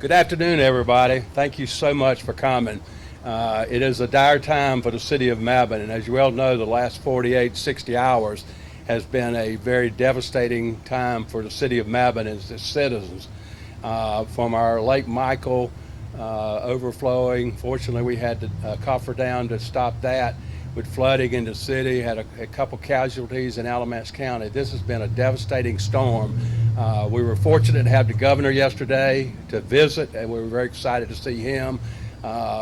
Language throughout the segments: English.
Good afternoon, everybody. Thank you so much for coming. It is a dire time for the city of Mebane, and as you well know, the last 48, 60 hours has been a very devastating time for the city of Mebane and its citizens. From our Lake Michael overflowing, fortunately we had to coffer down to stop that with flooding in the city, had a couple casualties in Alamance County. This has been a devastating storm. We were fortunate to have the governor yesterday to visit, and we were very excited to see him.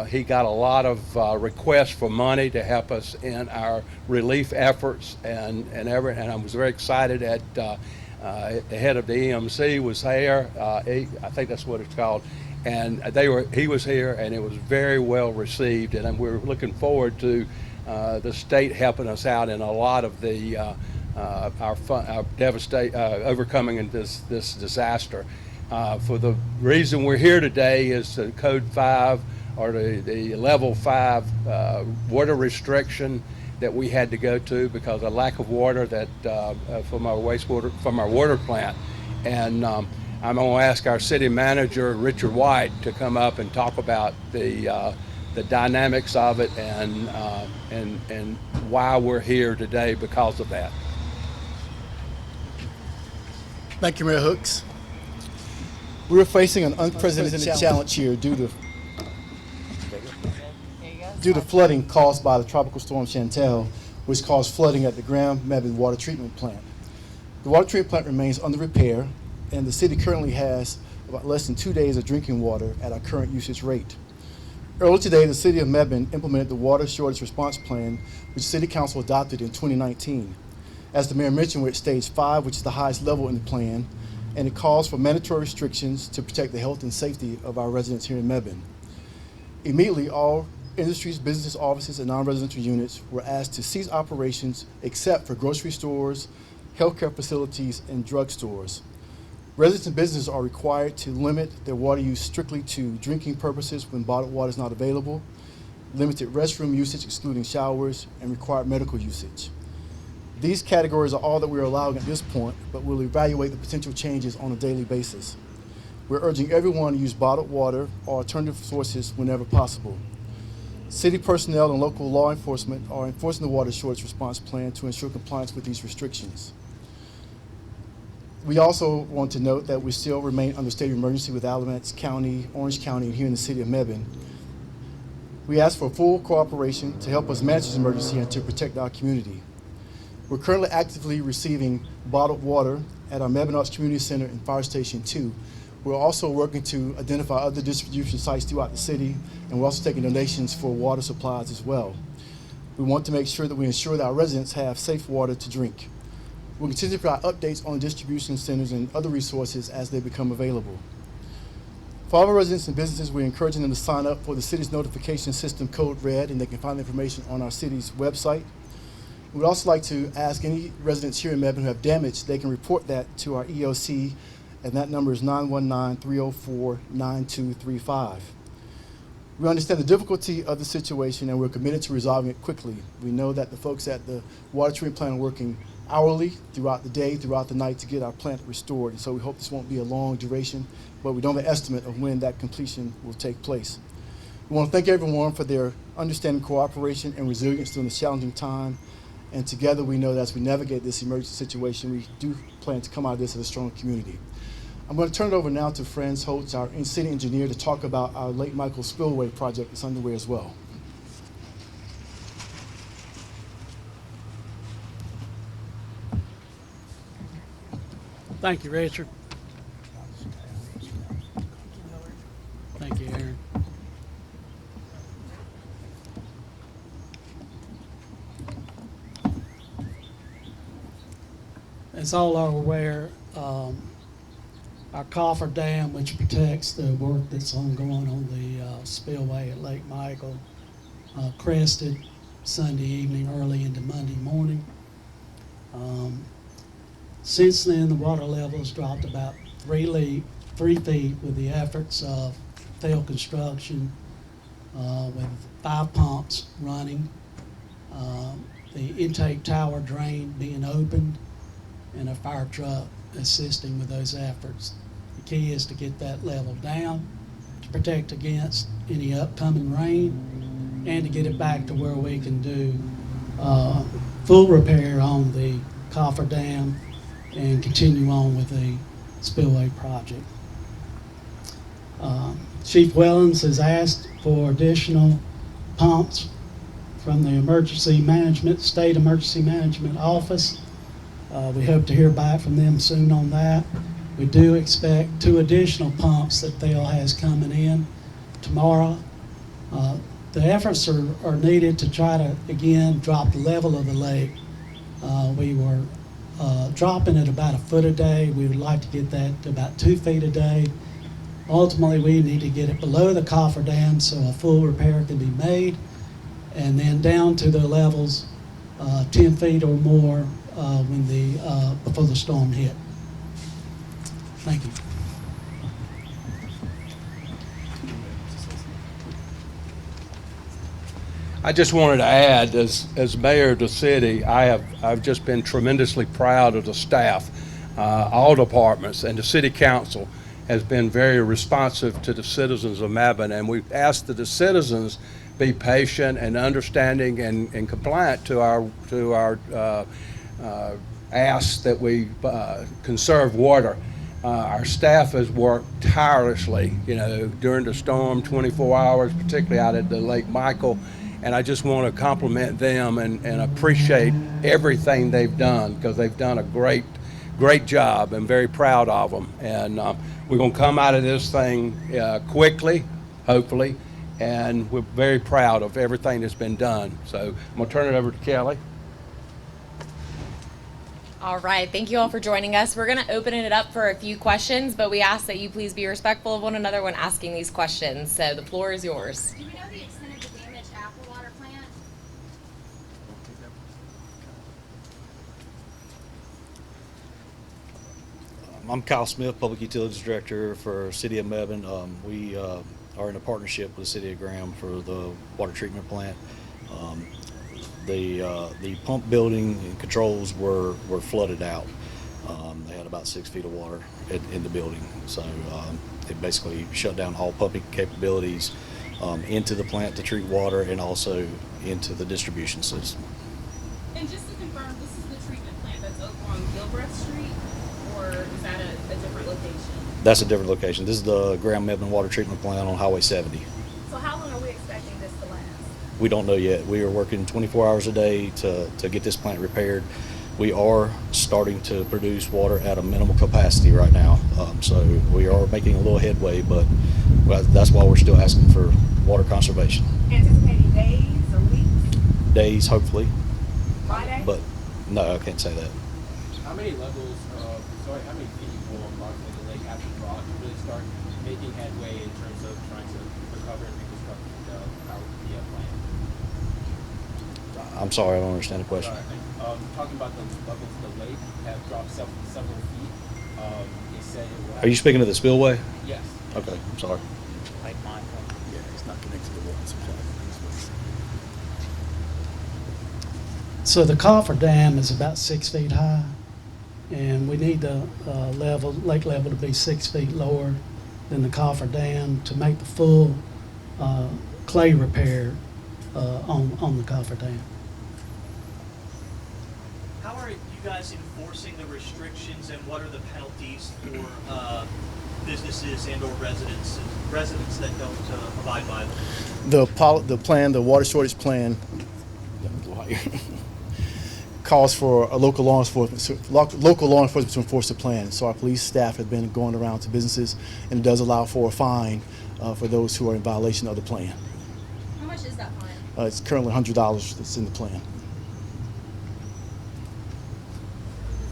He got a lot of requests for money to help us in our relief efforts, and I was very excited at the head of the EMC was here. I think that's what it's called, and he was here, and it was very well received, and we're looking forward to the state helping us out in a lot of the our overcoming this disaster. For the reason we're here today is the Code 5 or the Level 5 water restriction that we had to go to because of lack of water that from our water plant. And I'm going to ask our city manager, Richard White, to come up and talk about the dynamics of it and why we're here today because of that. Thank you, Mayor Hooks. We're facing an unprecedented challenge here due to flooding caused by the tropical storm Chantal, which caused flooding at the Mebane water treatment plant. The water treatment plant remains under repair, and the city currently has about less than 2 days of drinking water at our current usage rate. Earlier today, the city of Mebane implemented the Water Shortage Response Plan, which City Council adopted in 2019. As the mayor mentioned, we're at stage 5, which is the highest level in the plan, and it calls for mandatory restrictions to protect the health and safety of our residents here in Mebane. Immediately, all industries, businesses, offices, and non-residential units were asked to cease operations except for grocery stores, healthcare facilities, and drugstores. Residents and businesses are required to limit their water use strictly to drinking purposes when bottled water is not available, limited restroom usage excluding showers, and required medical usage. These categories are all that we're allowing at this point, but we'll evaluate the potential changes on a daily basis. We're urging everyone to use bottled water or alternative sources whenever possible. City personnel and local law enforcement are enforcing the Water Shortage Response Plan to ensure compliance with these restrictions. We also want to note that we still remain under state of emergency with Alamance County, Orange County, and here in the city of Mebane. We ask for full cooperation to help us manage this emergency and to protect our community. We're currently actively receiving bottled water at our Mebane Arts Community Center and Fire Station 2. We're also working to identify other distribution sites throughout the city, and we're also taking donations for water supplies as well. We want to make sure that we ensure that our residents have safe water to drink. We'll continue to provide updates on distribution centers and other resources as they become available. For all our residents and businesses, we're encouraging them to sign up for the city's notification system, Code Red, and they can find the information on our city's website. We'd also like to ask any residents here in Mebane who have damage, they can report that to our EOC, and that number is 919-304-9235. We understand the difficulty of the situation, and we're committed to resolving it quickly. We know that the folks at the water treatment plant are working hourly throughout the day, throughout the night to get our plant restored, and so we hope this won't be a long duration, but we don't have an estimate of when that completion will take place. We want to thank everyone for their understanding, cooperation, and resilience during this challenging time. And together we know that as we navigate this emergency situation, we do plan to come out of this as a strong community. I'm going to turn it over now to Franz Holtz, our city engineer, to talk about our Lake Michael Spillway project that's underway as well. Thank you, Richard. Thank you, Aaron. As all are aware, our coffer dam, which protects the work that's ongoing on the spillway at Lake Michael, crested Sunday evening, early into Monday morning. Since then, the water level has dropped about 3 feet with the efforts of field construction with 5 pumps running, the intake tower drain being opened, and a fire truck assisting with those efforts. The key is to get that level down protect against any upcoming rain and to get it back to where we can do full repair on the coffer dam and continue on with the spillway project. Chief Wellens has asked for additional pumps from the State Emergency Management Office. We hope to hear back from them soon on that. We do expect 2 additional pumps that Thale has coming in tomorrow. The efforts are needed to try to, again, drop the level of the lake. We were dropping at about 1 foot a day. We would like to get that to about 2 feet a day. Ultimately, we need to get it below the coffer dam so a full repair can be made, and then down to the levels 10 feet or more before the storm hit. Thank you. I just wanted to add, as mayor of the city, I've just been tremendously proud of the staff, all departments, and the city council has been very responsive to the citizens of Mebane, and we've asked that the citizens be patient and understanding and compliant to our ask that we conserve water. Our staff has worked tirelessly, during the storm, 24 hours, particularly out at the Lake Michael. And I just want to compliment them and appreciate everything they've done, because they've done a great job. I'm very proud of them. And we're going to come out of this thing quickly, hopefully. And we're very proud of everything that's been done. So I'm going to turn it over to Kelly. All right, thank you all for joining us. We're going to open it up for a few questions, but we ask that you please be respectful of one another when asking these questions. So the floor is yours. Do we know the extent of the damage at the water plant? I'm Kyle Smith, Public Utilities Director for City of Mebane. We are in a partnership with the City of Graham for the water treatment plant. The pump building and controls were flooded out. They had about 6 feet of water in the building, so it basically shut down all pumping capabilities into the plant to treat water and also into the distribution system. And just to confirm, this is the treatment plant that's over on Gilbreth Street, or is that a different location? That's a different location. This is the Graham Mebane Water Treatment Plant on Highway 70. So how long are we expecting this to last? We don't know yet. We are working 24 hours a day to get this plant repaired. We are starting to produce water at a minimal capacity right now. So we are making a little headway, but that's why we're still asking for water conservation. Anticipating days or weeks? Days, hopefully. Friday? But no, I can't say that. How many feet will approximately the lake have to drop to really start making headway in terms of trying to recover and reconstruct the power plant? I'm sorry, I don't understand the question. Talking about the levels of the lake have dropped several feet. They said it will Are you speaking of the spillway? Yes. Okay, I'm sorry. Like mine. Yeah, it's not connected to the water supply. So the coffer dam is about 6 feet high, and we need the lake level to be 6 feet lower than the coffer dam to make the full clay repair on the coffer dam. How are you guys enforcing the restrictions, and what are the penalties for businesses and/or residents that don't abide by them? The water shortage plan, calls for a local law enforcement to enforce the plan. So our police staff have been going around to businesses, and it does allow for a fine for those who are in violation of the plan. How much is that fine? It's currently $100 that's in the plan. Is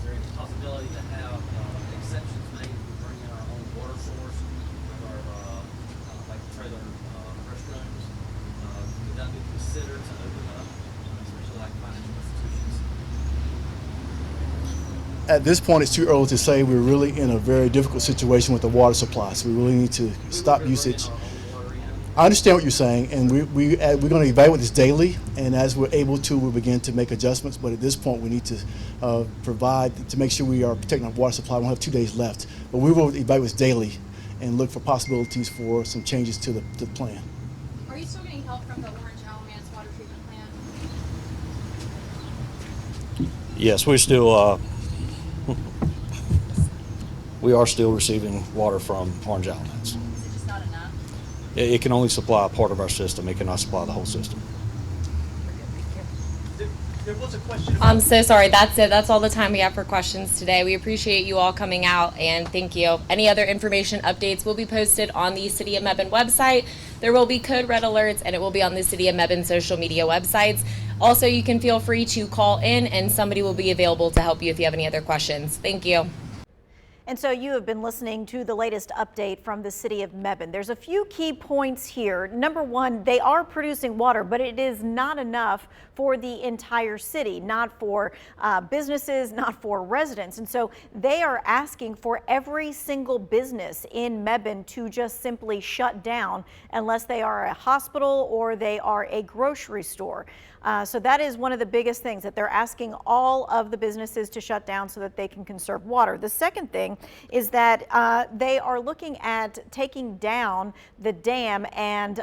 there any possibility to have exceptions made if we bring in our own water source with our like trailer restrooms? Could that be considered to open up, especially like financial institutions? At this point, it's too early to say. We're really in a very difficult situation with the water supply, so we really need to stop usage. I understand what you're saying, and we're going to evaluate this daily, and as we're able to, we'll begin to make adjustments. But at this point, we need to provide to make sure we are protecting our water supply. We only have 2 days left, but we will evaluate this daily and look for possibilities for some changes to the plan. Are you still getting help from the Orange Alamance water treatment plant? Yes, we're still, we are still receiving water from Orange Outlets. Is it just not enough? It can only supply a part of our system. It cannot supply the whole system. There was a question about. I'm so sorry. That's it. That's all the time we have for questions today. We appreciate you all coming out, and thank you. Any other information updates will be posted on the City of Mebane website. There will be code red alerts, and it will be on the City of Mebane social media websites. Also, you can feel free to call in, and somebody will be available to help you if you have any other questions. Thank you. And so you have been listening to the latest update from the City of Mebane. There's a few key points here. Number one, they are producing water, but it is not enough for the entire city, not for businesses, not for residents. And so they are asking for every single business in Mebane to just simply shut down unless they are a hospital or they are a grocery store. So that is one of the biggest things, that they're asking all of the businesses to shut down so that they can conserve water. The second thing is that they are looking at taking down the dam and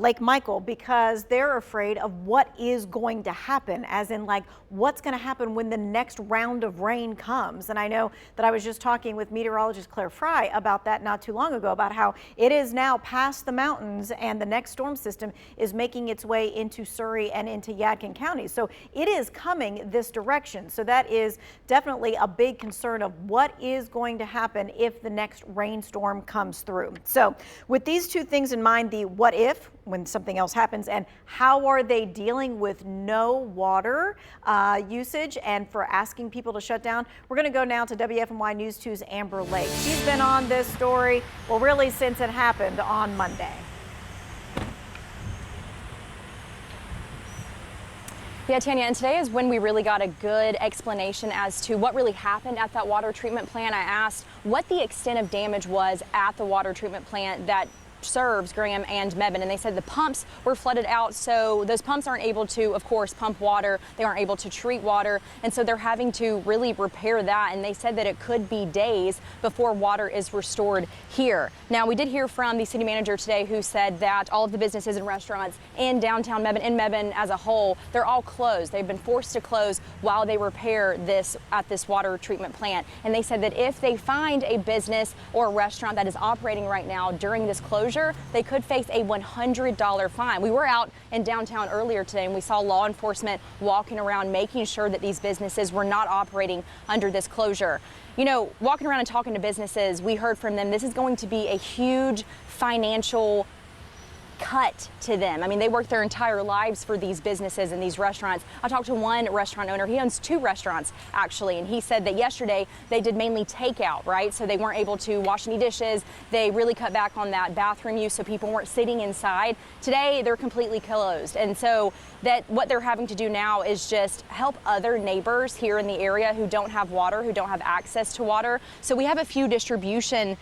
Lake Michael, because they're afraid of what is going to happen, as in like what's going to happen when the next round of rain comes. And I know that I was just talking with meteorologist Claire Fry about that not too long ago, about how it is now past the mountains and the next storm system is making its way into Surrey and into Yadkin County. So it is coming this direction. So that is definitely a big concern of what is going to happen if the next rainstorm comes through. So with these two things in mind, the what if, when something else happens, and how are they dealing with no water usage and for asking people to shut down, we're going to go now to WFMY News 2's Amber Lake. She's been on this story, well, really since it happened on Monday. Yeah, Tanya, and today is when we really got a good explanation as to what really happened at that water treatment plant. I asked what the extent of damage was at the water treatment plant that serves Graham and Mebane, and they said the pumps were flooded out, so those pumps aren't able to, of course, pump water. They aren't able to treat water, and so they're having to really repair that, and they said that it could be days before water is restored here. Now, we did hear from the city manager today, who said that all of the businesses and restaurants in downtown Mebane, in Mebane as a whole, they're all closed. They've been forced to close while they repair this at this water treatment plant, and they said that if they find a business or a restaurant that is operating right now during this closure, they could face a $100 fine. We were out in downtown earlier today, and we saw law enforcement walking around making sure that these businesses were not operating under this closure. You know, walking around and talking to businesses, we heard from them, this is going to be a huge financial cut to them. I mean, they work their entire lives for these businesses and these restaurants. I talked to one restaurant owner. He owns 2 restaurants, actually, and he said that yesterday they did mainly takeout, right? So they weren't able to wash any dishes. They really cut back on that bathroom use, so people weren't sitting inside. Today, they're completely closed. And so that what they're having to do now is just help other neighbors here in the area who don't have water, who don't have access to water. So we have a few distribution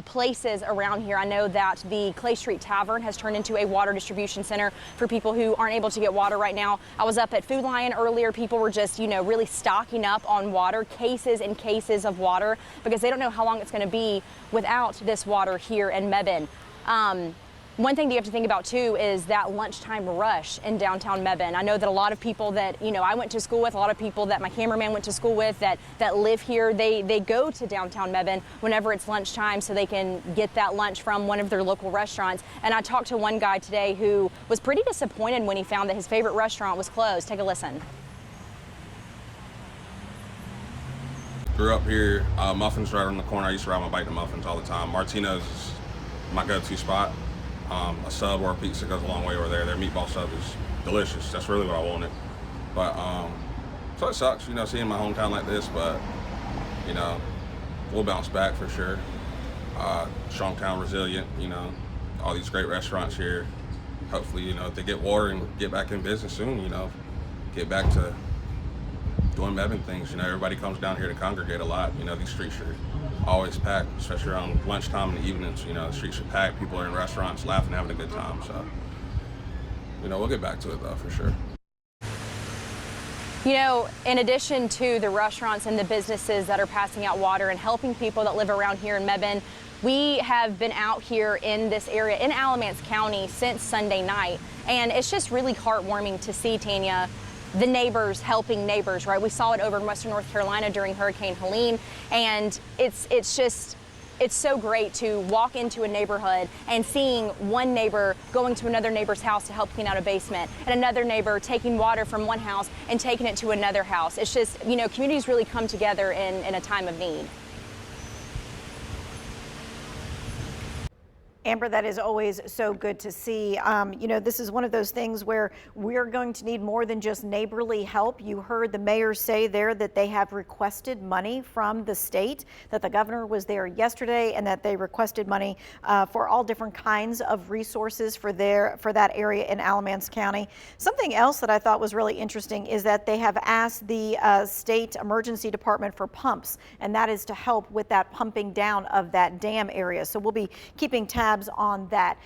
places around here. I know that the Clay Street Tavern has turned into a water distribution center for people who aren't able to get water right now. I was up at Food Lion earlier. People were just, you know, really stocking up on water, cases and cases of water, because they don't know how long it's going to be without this water here in Mebane. One thing that you have to think about too is that lunchtime rush in downtown Mebane. I know that a lot of people that, you know, I went to school with, a lot of people that my cameraman went to school with that live here, they go to downtown Mebane whenever it's lunchtime so they can get that lunch from one of their local restaurants. And I talked to one guy today who was pretty disappointed when he found that his favorite restaurant was closed. Take a listen. Grew up here, Muffins right on the corner. I used to ride my bike to Muffins all the time. Martino's is my go-to spot. A sub or a pizza goes a long way over there. Their meatball sub is delicious. That's really what I wanted. But, so it sucks, you know, seeing my hometown like this, but, you know, we'll bounce back for sure. Strong town, resilient, you know, all these great restaurants here. Hopefully, you know, if they get water and get back in business soon, you know, get back to doing Mebane things. You know, everybody comes down here to congregate a lot. You know, these streets are always packed, especially around lunchtime and the evenings. You know, the streets are packed, people are in restaurants laughing, having a good time. So, you know, we'll get back to it though, for sure. You know, in addition to the restaurants and the businesses that are passing out water and helping people that live around here in Mebane, we have been out here in this area in Alamance County since Sunday night, and it's just really heartwarming to see, Tanya, the neighbors helping neighbors, right? We saw it over in Western North Carolina during Hurricane Helene, and it's so great to walk into a neighborhood and seeing one neighbor going to another neighbor's house to help clean out a basement, and another neighbor taking water from one house and taking it to another house. It's just, you know, communities really come together in a time of need. Amber, that is always so good to see. You know, this is one of those things where we're going to need more than just neighborly help. You heard the mayor say there that they have requested money from the state, that the governor was there yesterday, and that they requested money for all different kinds of resources for that area in Alamance County. Something else that I thought was really interesting is that they have asked the state emergency department for pumps, and that is to help with that pumping down of that dam area. So we'll be keeping tabs on that.